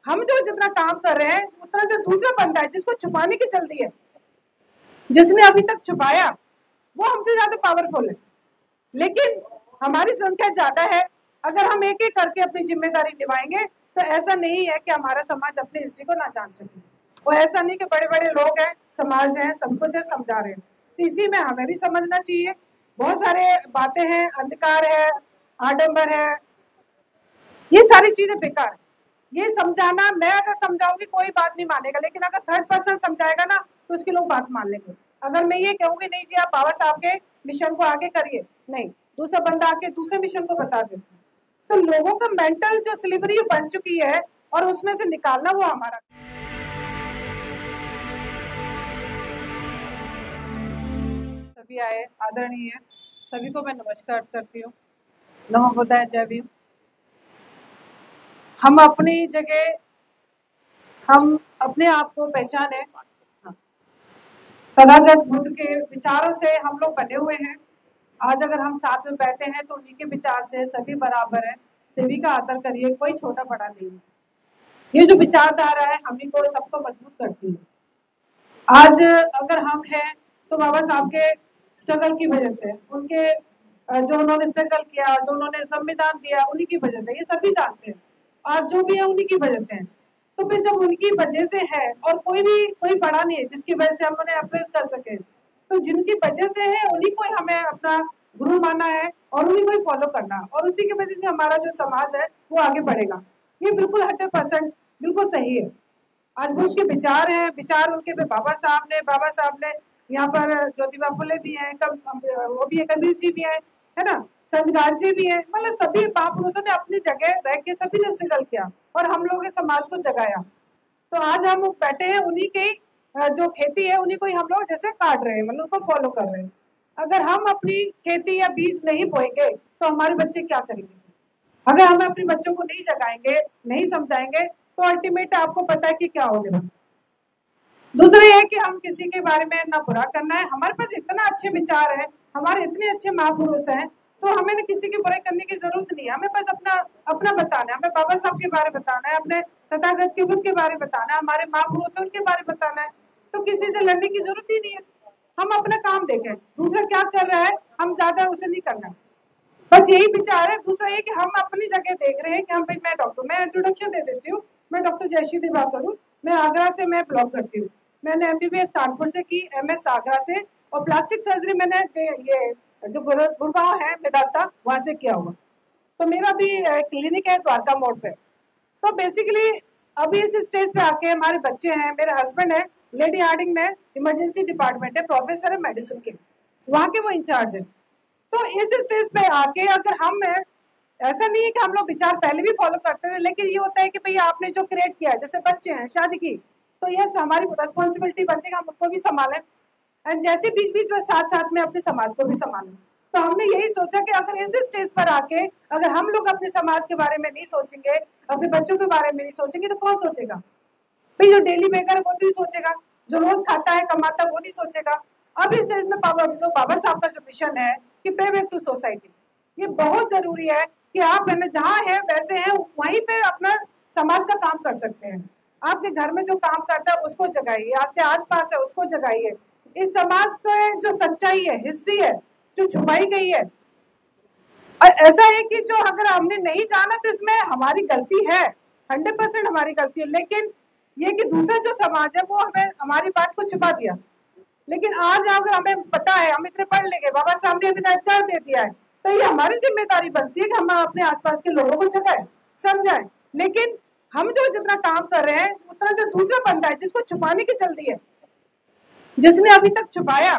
हम जो जितना काम कर रहे हैं उतना जो दूसरा बंदा है जिसको छुपाने की जल्दी है, जिसने अभी तक छुपाया, वो हमसे ज्यादा पावरफुल है। लेकिन हमारी संख्या ज्यादा है। अगर हम एक एक करके अपनी जिम्मेदारी निभाएंगे तो ऐसा नहीं है कि हमारा समाज अपनी हिस्ट्री को ना जान सके। वो ऐसा नहीं कि बड़े बड़े लोग हैं, समाज है, सब कुछ है, समझा रहे हैं। तो इसी में हमें भी समझना चाहिए। बहुत सारे बातें हैं, अंधकार है, आडंबर है, ये सारी चीजें बेकार है। ये समझाना, मैं अगर समझाऊंगी कोई बात नहीं मानेगा, लेकिन अगर थर्ड पर्सन समझाएगा ना तो उसके लोग बात मान लेंगे। अगर मैं ये कहूंगी नहीं जी आप बाबा साहब के मिशन को आगे करिए, नहीं, दूसरा बंदा आके दूसरे मिशन को बता देता है। तो लोगों का मेंटल जो स्लिवरी बन चुकी है और उसमें से निकालना वो हमारा। सभी आए आदरणीय, सभी को मैं नमस्कार करती हूँ। नमो बुद्धाय, जय भीम। हम अपनी जगह, हम अपने आप को पहचाने। तथागत बुद्ध के विचारों से हम लोग बने हुए हैं। आज अगर हम साथ में बैठे हैं तो उन्हीं के विचार से सभी बराबर है, सभी का आदर करिए, कोई छोटा बड़ा नहीं है। ये जो विचारधारा है हम ही को सबको मजबूत करती है। आज अगर हम हैं तो बाबा साहब के स्ट्रगल की वजह से, उनके जो उन्होंने स्ट्रगल किया, जो उन्होंने संविधान दिया, उन्हीं की वजह से, ये सभी जानते हैं। आज जो भी है उन्हीं की वजह से है। तो फिर जब उनकी वजह से है और कोई बड़ा नहीं है जिसकी वजह से हम उन्हें अप्रेस कर सके, तो जिनकी वजह से है उन्हीं को हमें अपना गुरु मानना है और उन्हीं को ही फॉलो करना, और उसी की वजह से हमारा जो समाज है वो आगे बढ़ेगा। ये बिल्कुल 100% बिल्कुल सही है। आज वो उसके विचार हैं, विचार उनके पे बाबा साहब ने यहाँ पर ज्योतिबा फुले भी हैं, वो भी है, कबीर जी भी है ना, संत जी भी है। मतलब सभी महापुरुषों ने अपनी जगह रह के सभी ने स्ट्रगल किया और हम लोग इस समाज को जगाया। तो आज हम बैठे हैं उन्हीं के जो खेती है उन्हीं को ही हम लोग जैसे काट रहे हैं, मतलब उनको फॉलो कर रहे हैं। अगर हम अपनी खेती या बीज नहीं बोएंगे तो हमारे बच्चे क्या करेंगे? अगर हम अपने बच्चों को नहीं जगाएंगे, नहीं समझाएंगे, तो अल्टीमेट आपको पता है कि क्या होगा। दूसरा ये है कि हम किसी के बारे में ना बुरा करना है। हमारे पास इतना अच्छे विचार है, हमारे इतने अच्छे महापुरुष हैं, तो हमें ना किसी की बुराई करने की जरूरत नहीं है। हमें बस अपना अपना बताना है, हमें बाबा साहब के बारे में बताना है, अपने तथागत के बुद्ध के बारे में बताना है, हमारे महापुरुष हैं उनके बारे में बताना है। तो किसी से लड़ने की जरूरत ही नहीं है। हम अपना काम देखें, दूसरा क्या कर रहा है हम ज्यादा उसे नहीं करना है। बस यही विचार है। दूसरा ये कि हम अपनी जगह देख रहे हैं कि हम, मैं इंट्रोडक्शन दे देती हूँ। मैं डॉक्टर जयश्री दिवाकर, मैं आगरा से मैं ब्लॉग करती हूँ। मैंने MBBS कानपुर से की, MS आगरा से, और प्लास्टिक सर्जरी मैंने ये जो गुड़गांव है मेदांता, वहां से किया हुआ। तो मेरा भी क्लिनिक है द्वारका मोड़ पे। तो बेसिकली अभी इस स्टेज पे आके हमारे बच्चे हैं, मेरे हस्बैंड है लेडी हार्डिंग में इमरजेंसी डिपार्टमेंट है, प्रोफेसर है मेडिसिन के, वहाँ के वो इंचार्ज है। तो इस स्टेज पे आके अगर हम, ऐसा नहीं है कि हम लोग विचार पहले भी फॉलो करते थे, लेकिन ये होता है कि भैया आपने जो क्रिएट किया है, जैसे बच्चे हैं, शादी की, तो ये हमारी रिस्पॉन्सिबिलिटी बनती है हम उनको भी संभालें, एंड जैसे बीच बीच में साथ साथ में अपने समाज को भी संभालें। तो हमने यही सोचा कि अगर इस स्टेज पर आके अगर हम लोग अपने समाज के बारे में नहीं सोचेंगे, अपने बच्चों के बारे में नहीं सोचेंगे, तो कौन सोचेगा? भाई जो डेली बेकर है वो नहीं सोचेगा, जो रोज खाता है कमाता है वो नहीं सोचेगा। अब इस चीज में बाबा साहब का जो मिशन है कि पे बैक टू सोसाइटी, ये बहुत जरूरी है कि आप है जहाँ है वैसे हैं वहीं पे अपना समाज का काम कर सकते हैं। आपके घर में जो काम करता है उसको जगाइए, आपके आसपास है उसको जगाइए। इस समाज का जो सच्चाई है, हिस्ट्री है जो छुपाई गई है, और ऐसा है कि जो अगर हमने नहीं जाना तो इसमें हमारी गलती है, 100% हमारी गलती है। लेकिन ये कि दूसरा जो समाज है वो हमें हमारी बात को छुपा दिया। लेकिन आज अगर हमें पता है, हम इतने पढ़ लेंगे, बाबा साहब ने अभी कर दे दिया है, तो ये हमारी जिम्मेदारी बनती है कि हम अपने आसपास के लोगों को जगाएं, समझाएं। लेकिन हम जो जितना काम कर रहे हैं उतना जो दूसरा बंदा है जिसको छुपाने की जल्दी है, जिसने अभी तक छुपाया,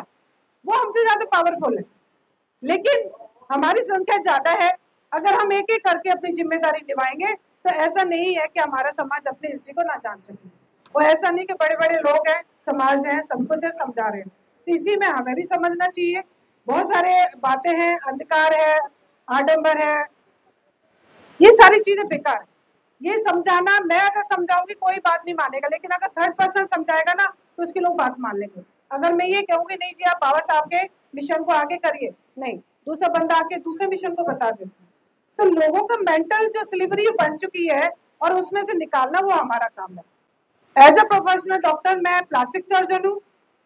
वो हमसे ज्यादा पावरफुल है। लेकिन हमारी संख्या ज्यादा है। अगर हम एक एक करके अपनी जिम्मेदारी निभाएंगे तो ऐसा नहीं है कि हमारा समाज अपनी हिस्ट्री को ना जान सके। वो ऐसा नहीं कि बड़े बड़े लोग हैं, समाज है, सब कुछ है, समझा रहे हैं। तो इसी में हमें भी समझना चाहिए। बहुत सारे बातें हैं, अंधकार है, आडंबर है, ये सारी चीजें बेकार है। ये समझाना, मैं अगर समझाऊंगी कोई बात नहीं मानेगा, लेकिन अगर थर्ड पर्सन समझाएगा ना तो उसके लोग बात मान लेंगे। अगर मैं ये कहूंगी नहीं जी आप बाबा साहब के मिशन को आगे करिए, नहीं, दूसरा बंदा आके दूसरे मिशन को बता देता है। तो लोगों का मेंटल जो स्लिवरी बन चुकी है और उसमें से निकालना वो हमारा काम है। एज अ प्रोफेशनल डॉक्टर मैं प्लास्टिक सर्जन हूँ,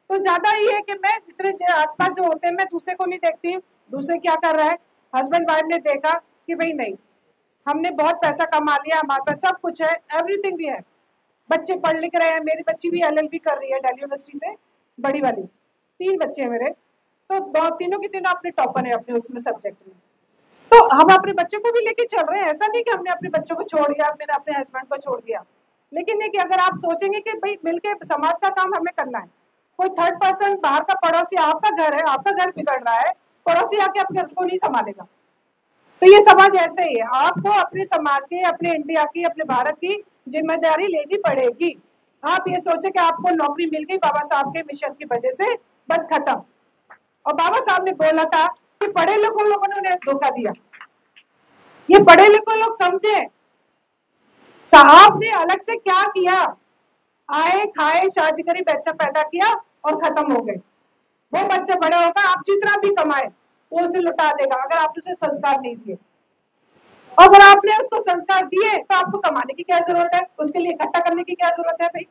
तो ज्यादा ये है कि मैं जितने आसपास जो होते हैं मैं दूसरे को नहीं देखती हूँ, दूसरे क्या कर रहा है। हस्बैंड वाइफ ने देखा कि भाई नहीं, हमने बहुत पैसा कमा लिया, हमारे पास सब कुछ है, एवरीथिंग भी है, बच्चे पढ़ लिख रहे हैं, मेरी बच्ची भी LLB कर रही है दिल्ली यूनिवर्सिटी से, बड़ी वाली, 3 बच्चे हैं मेरे, तो तीनों की तीनों अपने टॉपर है अपने उसमें सब्जेक्ट में। तो हम अपने बच्चों को भी लेके चल रहे हैं, ऐसा नहीं कि हमने अपने बच्चों को छोड़ दिया, मैंने अपने हस्बैंड को छोड़ दिया। लेकिन ये कि अगर आप सोचेंगे कि भाई मिलके समाज का काम हमें करना है, कोई थर्ड पर्सन बाहर का पड़ोसी, आपका घर है, आपका घर बिगड़ रहा है, पड़ोसी आके आपके घर को नहीं संभालेगा। तो ये समाज ऐसे ही है, आपको अपने समाज की, अपने इंडिया की, अपने भारत की जिम्मेदारी लेनी पड़ेगी। आप ये सोचे कि आपको नौकरी मिल गई बाबा साहब के मिशन की वजह से, बस खत्म। और बाबा साहब ने बोला था कि पढ़े लिखे लोगों ने उन्हें धोखा दिया, ये पढ़े लिखे लोग समझे साहब ने अलग से क्या किया, आए खाए शादी करी बच्चा पैदा किया और खत्म हो गए। वो बच्चा बड़ा होगा, आप जितना भी कमाए वो उसे लुटा देगा अगर आपने उसे संस्कार नहीं दिए। अगर आपने उसको संस्कार दिए तो आपको कमाने की क्या जरूरत है, उसके लिए इकट्ठा करने की क्या जरूरत है भाई,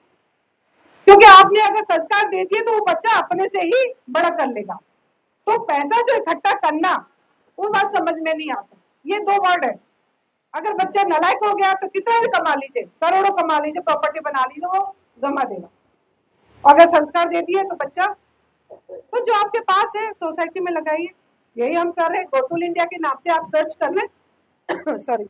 क्योंकि आपने अगर संस्कार दे दिए तो वो बच्चा अपने से ही बड़ा कर लेगा। तो पैसा जो इकट्ठा करना, वो बात समझ में नहीं आता। ये 2 वर्ड है, अगर बच्चा नालायक हो गया तो कितना भी कमा लीजिए, करोड़ों कमा लीजिए, प्रॉपर्टी बना लीजिए, वो गमा देगा। अगर संस्कार दे दिए तो बच्चा, तो जो आपके पास है सोसाइटी में लगाइए, यही हम कर रहे हैं। गोटूल इंडिया के नाम से आप सर्च कर लें सॉरी,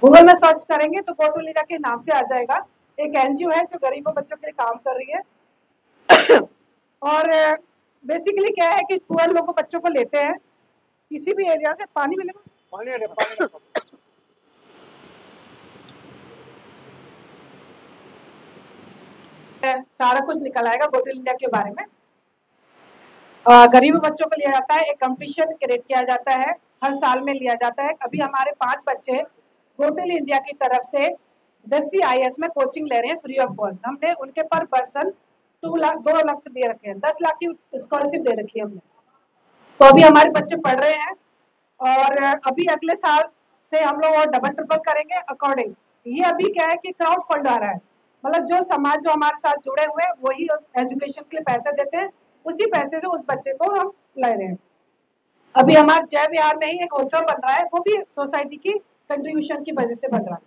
गूगल में सर्च करेंगे तो गोटूल इंडिया के नाम से आ जाएगा। एक NGO है जो गरीबों बच्चों के लिए काम कर रही है और बेसिकली क्या है कि पुअर लोगों बच्चों को लेते हैं किसी भी एरिया से। पानी मिलेगा, पानी सारा कुछ निकल आएगा गोटूल इंडिया के बारे में। गरीब बच्चों को लिया जाता है, एक कंपटीशन क्रिएट किया जाता है, हर साल में लिया जाता है। अभी हमारे 5 बच्चे गोटूल इंडिया की तरफ से दृष्टि IAS में कोचिंग ले रहे हैं फ्री ऑफ कॉस्ट। हमने उनके पर पर्सन 2 लाख दे रखे हैं, 10 लाख की स्कॉलरशिप दे रखी है हमने। तो अभी हमारे बच्चे पढ़ रहे हैं और अभी अगले साल से हम लोग और डबल ट्रिपल करेंगे अकॉर्डिंग। ये अभी क्या है कि क्राउड फंड आ रहा है, मतलब जो समाज जो हमारे साथ जुड़े हुए हैं वही एजुकेशन के लिए पैसे देते हैं, उसी पैसे से उस बच्चे को हम ले रहे हैं। अभी हमारे जय विहार में ही एक हॉस्टल बन रहा है, वो भी सोसाइटी की कंट्रीब्यूशन की वजह से बन रहा है।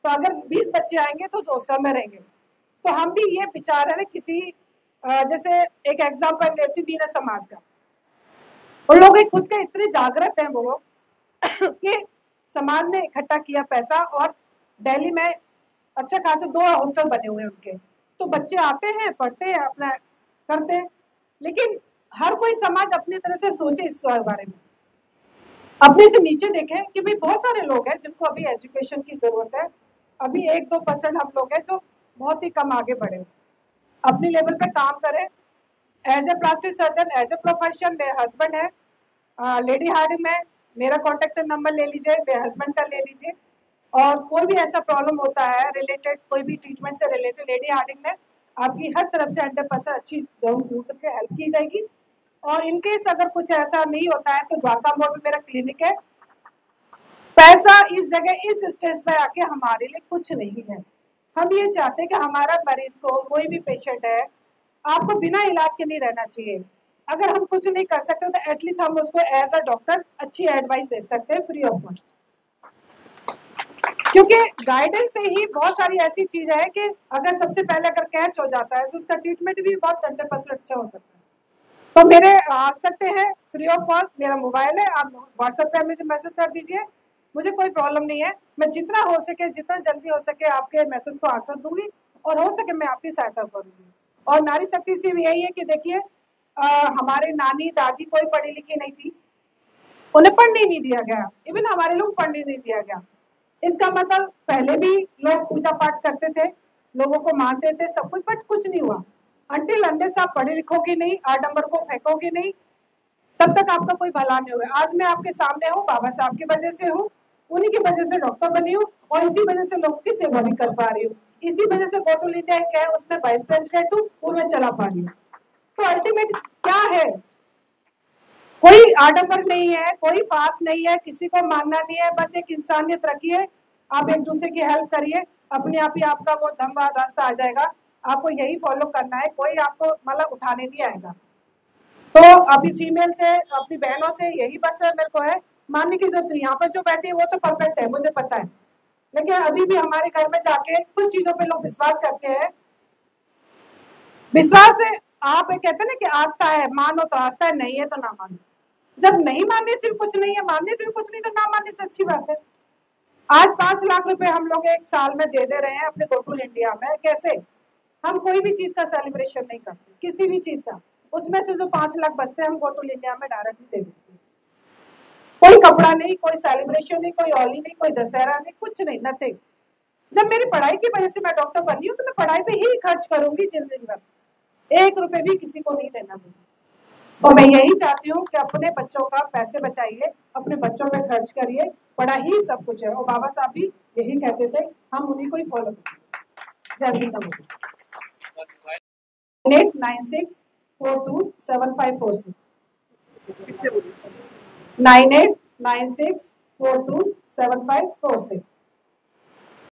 तो अगर 20 बच्चे आएंगे तो उस हॉस्टल में रहेंगे। तो हम भी ये विचार है किसी जैसे एक एग्जाम्पल लेती बीना समाज का, उन लोग खुद के इतने जागृत हैं वो लोग कि समाज ने इकट्ठा किया पैसा और दिल्ली में अच्छा खासे 2 हॉस्टल बने हुए हैं उनके। तो बच्चे आते हैं, पढ़ते हैं, अपना करते हैं। लेकिन हर कोई समाज अपनी तरह से सोचे इस बारे में, अपने से नीचे देखें कि भाई बहुत सारे लोग हैं जिनको अभी एजुकेशन की जरूरत है। अभी 1-2% हम लोग हैं जो बहुत ही कम आगे बढ़े, अपनी लेवल पे काम करें। As a plastic surgeon, as a profession, मेरे हस्बैंड है लेडी हार्डिंग में, मेरा कॉन्टेक्ट नंबर ले लीजिए, मेरे हस्बैंड का ले लीजिए। और कोई भी ऐसा प्रॉब्लम होता है रिलेटेड, कोई भी ट्रीटमेंट से रिलेटेड, लेडी हार्डिंग में आपकी हर तरफ से 100% अच्छी जरूर से हेल्प की जाएगी। और इनकेस अगर कुछ ऐसा नहीं होता है तो द्वारका मोड़ में मेरा क्लिनिक है। पैसा इस जगह इस स्टेज पर आके हमारे लिए कुछ नहीं है। हम ये चाहते हैं कि हमारा मरीज को, कोई भी पेशेंट है, आपको बिना इलाज के नहीं रहना चाहिए। अगर हम कुछ नहीं कर सकते तो एटलीस्ट हम उसको एज अ डॉक्टर अच्छी एडवाइस दे सकते हैं फ्री ऑफ कॉस्ट, क्योंकि गाइडेंस से ही बहुत सारी ऐसी चीज है कि अगर सबसे पहले अगर कैच हो जाता है तो उसका ट्रीटमेंट भी बहुत 100% अच्छा हो सकता है। तो मेरे आ सकते हैं फ्री ऑफ कॉस्ट, मेरा मोबाइल है, आप व्हाट्सएप पे मुझे मैसेज कर दीजिए, मुझे कोई प्रॉब्लम नहीं है। मैं जितना हो सके, जितना जल्दी हो सके आपके मैसेज को आंसर दूंगी और हो सके मैं आपकी सहायता करूंगी। और नारी शक्ति से भी यही है कि देखिए हमारे नानी दादी कोई पढ़ी लिखी नहीं थी, उन्हें पढ़ने नहीं दिया गया, इवन हमारे लोग पढ़ने नहीं दिया गया। इसका मतलब पहले भी लोग पूजा पाठ करते थे, लोगों को मानते थे, सब कुछ, बट कुछ नहीं हुआ। अंटिल अनलेस आप पढ़े लिखोगे नहीं, आडंबर को फेंकोगे नहीं, तब तक आपका कोई भला नहीं होगा। आज मैं आपके सामने हूँ, बाबा साहब की वजह से हूँ, उन्हीं की वजह से डॉक्टर बनी हूँ और इसी वजह से लोगों की सेवा भी कर पा रही हूँ। इसी वजह से गोटूल इंडिया है उसमें वाइस प्रेसिडेंट हूँ, वो मैं चला पा रही हूँ। तो अल्टीमेट क्या है, कोई आडंबर नहीं है, कोई फास नहीं है, किसी को मानना नहीं है, बस एक इंसानियत रखी है आप एक दूसरे की हेल्प करिए, अपने आप ही आपका वो धम्मा रास्ता आ जाएगा। आपको यही फॉलो करना है, कोई आपको मतलब उठाने नहीं आएगा। तो अभी फीमेल से, अपनी बहनों से यही बस मेरे को है, मानने की जरूरत नहीं। यहाँ पर जो बैठी है वो तो परफेक्ट है, मुझे पता है, लेकिन अभी भी हमारे घर में जाके कुछ चीजों पे लोग विश्वास करते हैं। विश्वास है, आप कहते हैं ना कि आस्था है, मानो तो आस्था है, नहीं है तो ना मानो। जब नहीं मानने से भी कुछ नहीं है, मानने से भी कुछ नहीं, तो ना मानने से अच्छी बात है। आज 5 लाख रुपए हम लोग एक साल में दे रहे हैं अपने गोकुल इंडिया में। कैसे? हम कोई भी चीज का सेलिब्रेशन नहीं करते, किसी भी चीज का, उसमें से जो 5 लाख बचते हैं हम गोकुल इंडिया में डायरेक्टली दे देते हैं। कोई कपड़ा नहीं, कोई सेलिब्रेशन नहीं, कोई होली नहीं, कोई दशहरा नहीं, कुछ नहीं, नथिंग। जब मेरी पढ़ाई की वजह से मैं डॉक्टर बनी हूँ तो मैं पढ़ाई पे ही खर्च करूंगी जिंदगी भर, 1 रुपए भी किसी को नहीं देना मुझे। और मैं यही चाहती हूँ कि अपने बच्चों का पैसे बचाइए, अपने बच्चों पे खर्च करिए, पढ़ाई सब कुछ है। और बाबा साहब भी यही कहते थे, हम उन्हीं को ही फॉलो करते। जय हिंद। 9896427546 9896427546।